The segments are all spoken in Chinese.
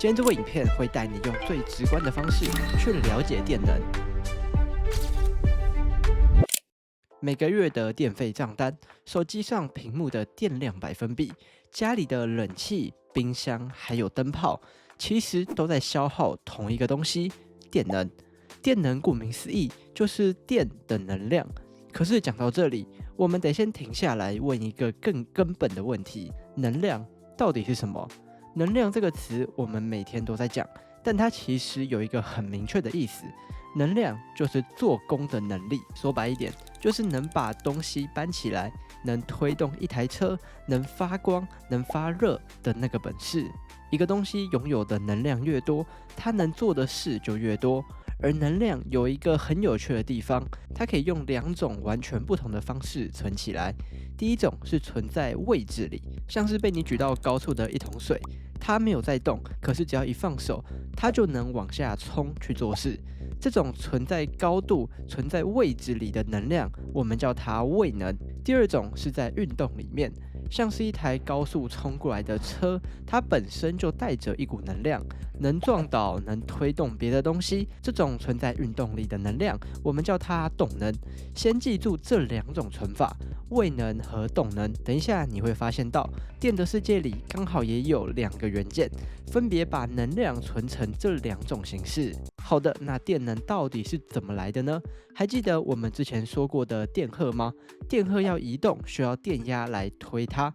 今天這部影片會帶你用最直觀的方式去了解電能。每個月的電費賬單，手機上屏幕的電量百分比，家裡的冷氣、冰箱還有燈泡，其實都在消耗同一個東西——電能。電能顧名思義就是電的能量。可是講到這裡，我們得先停下來問一個更根本的問題：能量到底是什麼？能量這個詞我們每天都在講，但它其實有一個很明確的意思。能量就是做功的能力，說白一點，就是能把東西搬起來，能推動一台車，能發光，能發熱的那個本事。一個東西擁有的能量越多，它能做的事就越多。而能量有一個很有趣的地方，它可以用兩種完全不同的方式存起來。第一種是存在位置裡，像是被你舉到高處的一桶水，它沒有在動，可是只要一放手，它就能往下衝去做事。這種存在高度、存在位置裡的能量，我們叫它位能。第二種是在運動裡面，像是一台高速衝過來的車，它本身就帶着一股能量，能撞倒、能推動別的東西。這種存在運動裡的能量，我們叫它動能。先記住這兩種存法：位能和動能。等一下你會發現到，電的世界裡剛好也有兩個元件，分別把能量存成這兩種形式。好的，那電能到底是怎麼來的呢？還記得我們之前說過的電荷嗎？電荷要移動，需要電壓來推它。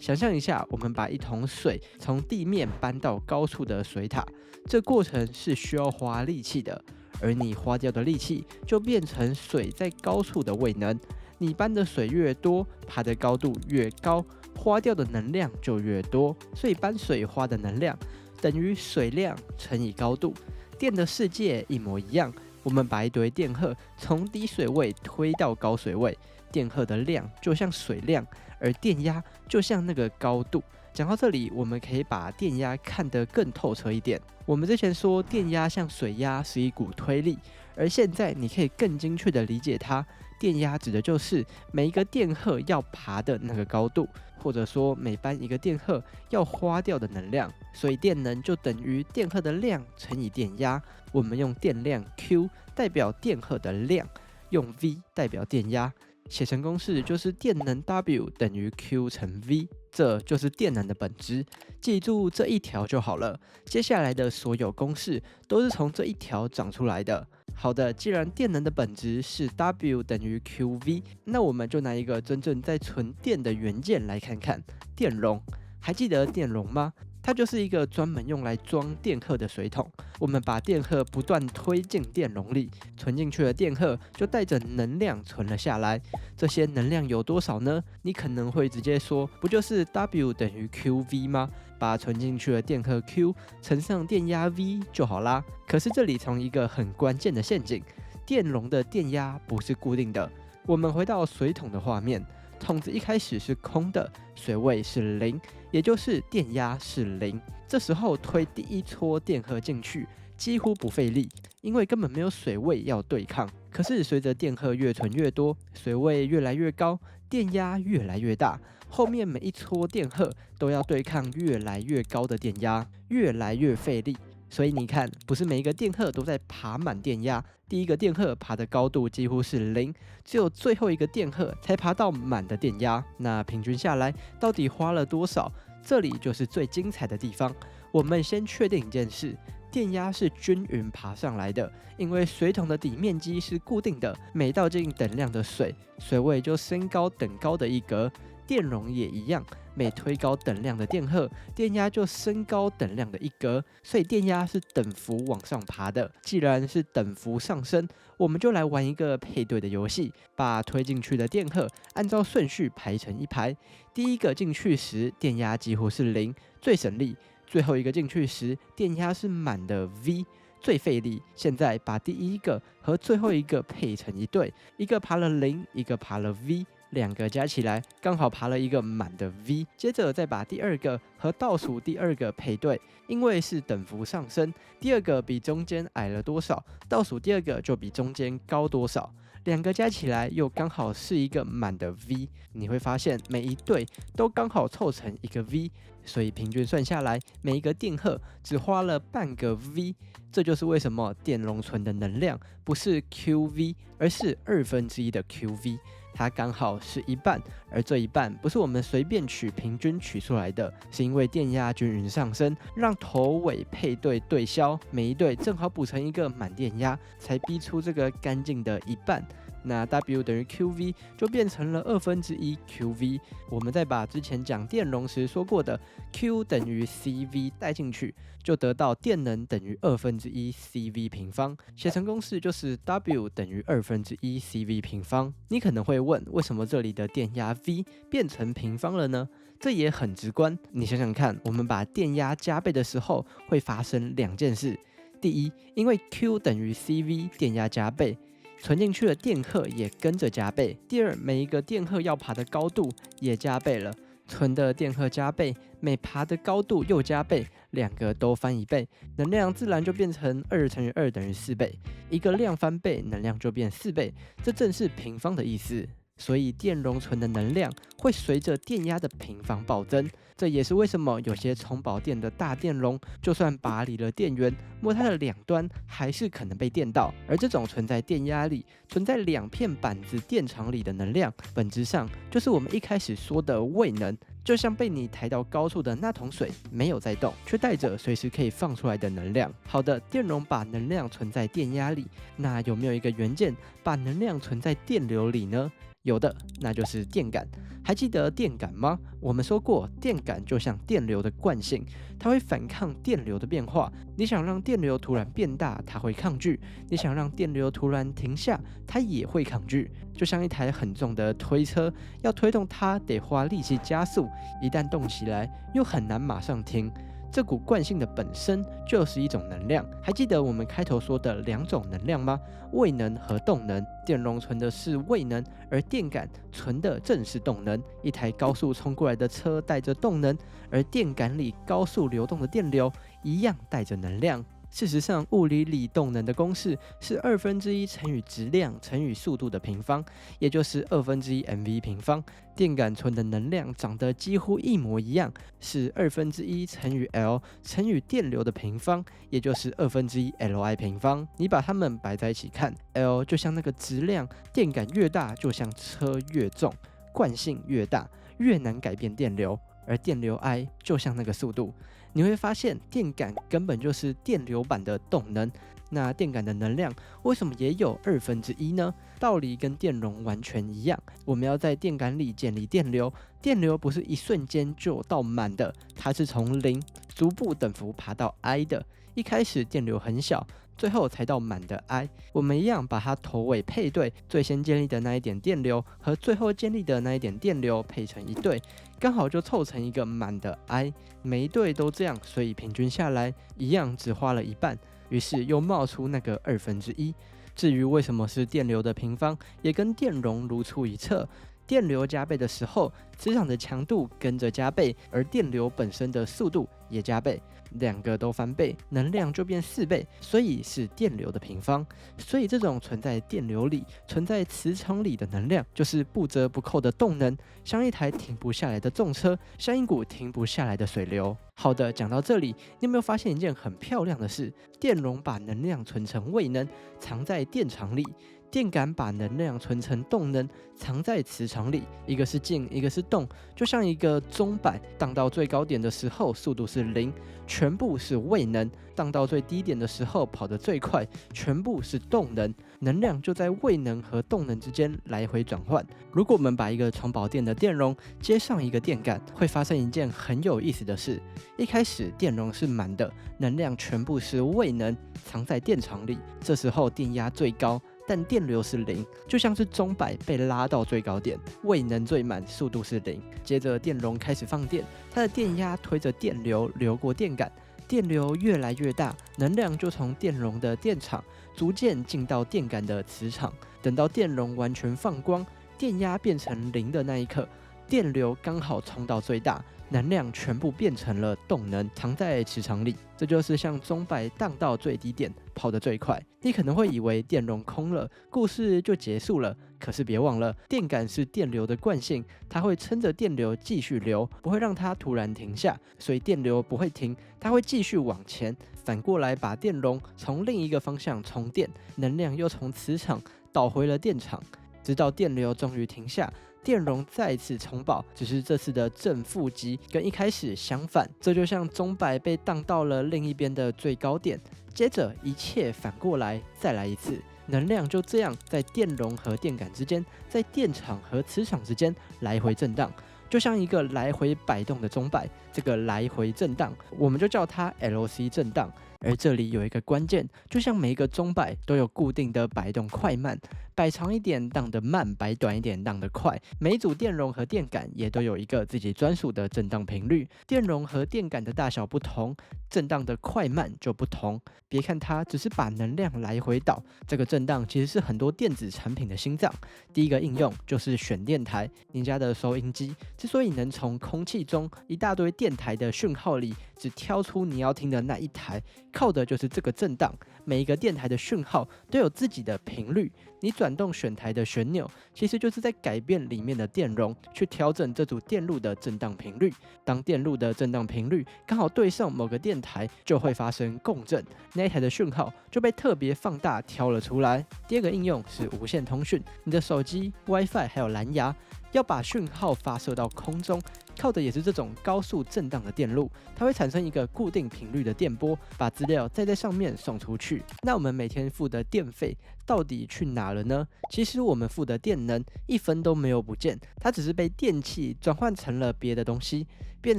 想象一下，我們把一桶水從地面搬到高處的水塔，這過程是需要花力氣的，而你花掉的力氣就變成水在高處的位能。你搬的水越多，爬的高度越高，花掉的能量就越多，所以搬水花的能量等於水量乘以高度。電的世界一模一樣，我們把一堆電荷從低水位推到高水位，電荷的量就像水量，而電壓就像那個高度。講到這裡，我們可以把電壓看得更透徹一點。我們之前說電壓像水壓是一股推力，而現在你可以更精確地理解它，電壓指的就是每一個電荷要爬的那個高度，或者說每搬一個電荷要花掉的能量。所以電能就等於電荷的量乘以電壓。我們用電量 Q 代表電荷的量，用 V 代表電壓，寫成公式就是電能 W 等於 Q 乘 V。這就是電能的本質，記住這一條就好了。接下來的所有公式都是從這一條長出來的。好的，既然電能的本質是 W 等於 QV， 那我們就拿一個真正在存電的元件來看看——電容。還記得電容嗎？它就是一個專門用來裝電荷的水桶。我們把電荷不斷推進電容裡，存進去的電荷就帶着能量存了下來。這些能量有多少呢？你可能會直接說，不就是 W 等於 QV 嗎？把存進去的電荷 Q 乘上電壓 V 就好啦。可是這裡藏一個很關鍵的陷阱：電容的電壓不是固定的。我們回到水桶的畫面。桶子一開始是空的，水位是0，也就是電壓是0。這時候推第一撮電荷進去，幾乎不費力，因為根本沒有水位要對抗。可是隨着電荷越存越多，水位越來越高，電壓越來越大，後面每一撮電荷都要對抗越來越高的電壓，越來越費力。所以你看，不是每一個電荷都在爬滿電壓，第一個電荷爬的高度幾乎是0，只有最後一個電荷才爬到滿的電壓。那平均下來到底花了多少？這裡就是最精彩的地方。我們先確定一件事：電壓是均勻爬上來的，因為水桶的底面積是固定的，每倒進等量的水，水位就升高等高的一格。電容也一樣，每推高等量的電荷，電壓就升高等量的一格，所以電壓是等幅往上爬的。既然是等幅上升，我們就來玩一個配對的遊戲，把推進去的電荷按照順序排成一排。第一個進去時，電壓幾乎是0，最省力；最後一個進去時，電壓是滿的 V， 最費力。現在把第一個和最後一個配成一對，一個爬了0，一個爬了 V。兩個加起來剛好爬了一個滿的 V， 接着再把第二個和倒數第二個配對，因為是等幅上升，第二個比中間矮了多少，倒數第二個就比中間高多少。兩個加起來又剛好是一個滿的 V， 你會發現每一對都剛好湊成一個 V， 所以平均算下來，每一個電荷只花了半個 V。這就是為什麼電容存的能量不是 QV， 而是1/2的 QV， 它剛好是一半，而這一半不是我們隨便取平均取出來的，是因為電壓均勻上升，讓頭尾配對對消，每一對正好補成一個滿電壓，才逼出這個乾淨的一半。那 W 等於 QV 就變成了1/2 QV。我們再把之前講電容時說過的 Q 等於 CV 帶進去，就得到電能等於1/2 CV 平方。寫成公式就是 W 等於1/2 CV 平方。你可能會問，為什麼這裡的電壓 V 變成平方了呢？這也很直觀，你想想看，我們把電壓加倍的時候會發生兩件事。第一，因為 Q 等於 CV， 電壓加倍，存進去的電荷也跟着加倍。第二，每一個電荷要爬的高度也加倍了，存的電荷加倍，每爬的高度又加倍，兩個都翻1倍，能量自然就變成2乘以2等於4倍。一個量翻倍，能量就變4倍，這正是平方的意思。所以電容存的能量會隨着電壓的平方暴增，這也是為什麼有些充飽電的大電容，就算拔離了電源，摸它的兩端還是可能被電到。而這種存在電壓裡、存在2片板子電場裡的能量，本質上就是我們一開始說的位能，就像被你抬到高處的那桶水沒有在動，卻帶着隨時可以放出來的能量。好的，電容把能量存在電壓裡，那有沒有一個元件把能量存在電流裡呢？有的，那就是電感。還記得電感嗎？我們說過，電感就像電流的慣性，它會反抗電流的變化。你想讓電流突然變大，它會抗拒；你想讓電流突然停下，它也會抗拒。就像一台很重的推車，要推動它得花力氣加速，一旦動起來，又很難馬上停。這股慣性的本身就是一種能量。還記得我們開頭說的兩種能量嗎？位能和動能。電容存的是位能，而電感存的正是動能。一台高速衝過來的車帶着動能，而電感裡高速流動的電流一樣帶着能量。事實上，物理裡動能的公式是1/2乘以質量乘以速度的平方，也就是1/2 mv 平方。電感存的能量長得幾乎一模一樣，是1/2乘以 L 乘以電流的平方，也就是1/2 Li 平方。你把它們擺在一起看 ，L 就像那個質量，電感越大就像車越重，慣性越大越難改變電流，而電流 I 就像那個速度。你會發現電感根本就是電流版的動能。那電感的能量為什麼也有1/2呢？道理跟電容完全一樣。我們要在電感裡建立電流，電流不是一瞬間就到滿的，它是從0逐步等幅爬到 I 的。一開始電流很小，最後才到滿的 I。我們一樣把它頭尾配對，最先建立的那一點電流和最後建立的那一點電流配成一對，剛好就湊成一個滿的 I。每一對都這樣，所以平均下來一樣只花了一半。於是又冒出那個1/2。至於為什麼是電流的平方，也跟電容如出一轍。電流加倍的時候，磁場的強度跟着加倍，而電流本身的速度也加倍，兩個都翻倍，能量就變4倍，所以是電流的平方。所以這種存在電流裡、存在磁場裡的能量，就是不折不扣的動能，像一台停不下來的重車，像一股停不下来的水流。好的，講到這裡，你有沒有發現一件很漂亮的事？電容把能量存成位能，藏在電場裡；電感把能量存成動能，藏在磁場裡。一個是靜，一個是動，就像一個鐘擺，盪到最高點的時候速度是0，全部是位能；盪到最低點的時候跑得最快，全部是動能。能量就在位能和動能之間來回轉換。如果我們把一個充飽電的電容接上一個電感，會發生一件很有意思的事。一開始電容是滿的，能量全部是位能，藏在電場裡。這時候電壓最高，但電流是0，就像是鐘擺被拉到最高點，位能最滿，速度是0。接着電容開始放電，它的電壓推着電流流過電感，電流越來越大，能量就從電容的電場逐漸進到電感的磁場。等到電容完全放光，電壓變成0的那一刻，電流剛好衝到最大，能量全部變成了動能，藏在磁場裡。這就是像鐘擺盪到最低點，跑得最快。你可能會以為電容空了，故事就結束了。可是別忘了，電感是電流的慣性，它會撐着電流繼續流，不會讓它突然停下。所以電流不會停，它會繼續往前，反過來把電容從另一個方向充電，能量又從磁場導回了電場，直到電流終於停下。電容再次充飽，只是這次的正負極跟一開始相反。這就像鐘擺被盪到了另一邊的最高點，接着一切反過來再來一次，能量就這樣在電容和電感之間，在電場和磁場之間來回震盪，就像一個來回擺動的鐘擺。這個來回震盪，我們就叫它 LC 震盪。而這裡有一個關鍵，就像每一個鐘擺都有固定的擺動快慢，擺長一點盪得慢，擺短一點盪得快。每一組電容和電感也都有一個自己專屬的震盪頻率，電容和電感的大小不同，震盪的快慢就不同。別看它只是把能量來回導，這個震盪其實是很多電子產品的心臟。第一個應用就是選電台，您家的收音機之所以能從空氣中一大堆電台的訊號裡只挑出你要聽的那一台，靠的就是這個震盪。每一個電台的訊號都有自己的頻率，你轉動選台的旋鈕，其實就是在改變裡面的電容，去調整這組電路的震盪頻率。當電路的震盪頻率剛好對上某個電台，就會發生共振，那一台的訊號就被特別放大挑了出來。第二個應用是無線通訊，你的手機、WiFi 還有藍牙要把訊號發射到空中，靠的也是這種高速震盪的電路，它會產生一個固定頻率的電波，把資料再在上面送出去。那我們每天付的電費到底去哪了呢？其實我們付的電能一分都沒有不見，它只是被電器轉換成了別的東西，變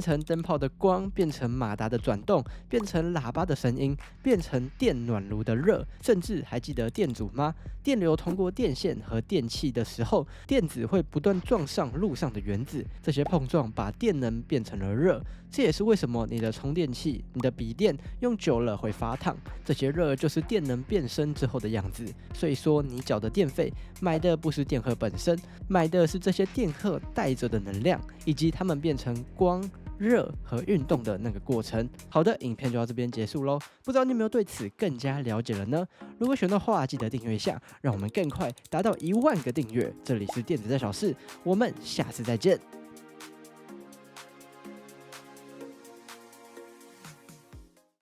成燈泡的光，變成馬達的轉動，變成喇叭的聲音，變成電暖爐的熱，甚至還記得電阻嗎？電流通過電線和電器的時候，電子會不斷撞上路上的原子，這些碰撞把電能變成了熱。這也是為什麼你的充電器、你的筆電用久了會發燙，這些熱就是電能變身之後的樣子。所以說，你繳的電費買的不是電荷本身，買的是這些電荷帶着的能量，以及它們變成光、熱和運動的那個過程。好的，影片就到這邊結束嘍。不知道你有沒有對此更加了解了呢？如果喜歡的話，記得訂閱一下，讓我們更快達到1萬個訂閱。這裡是電子大小事，我們下次再見。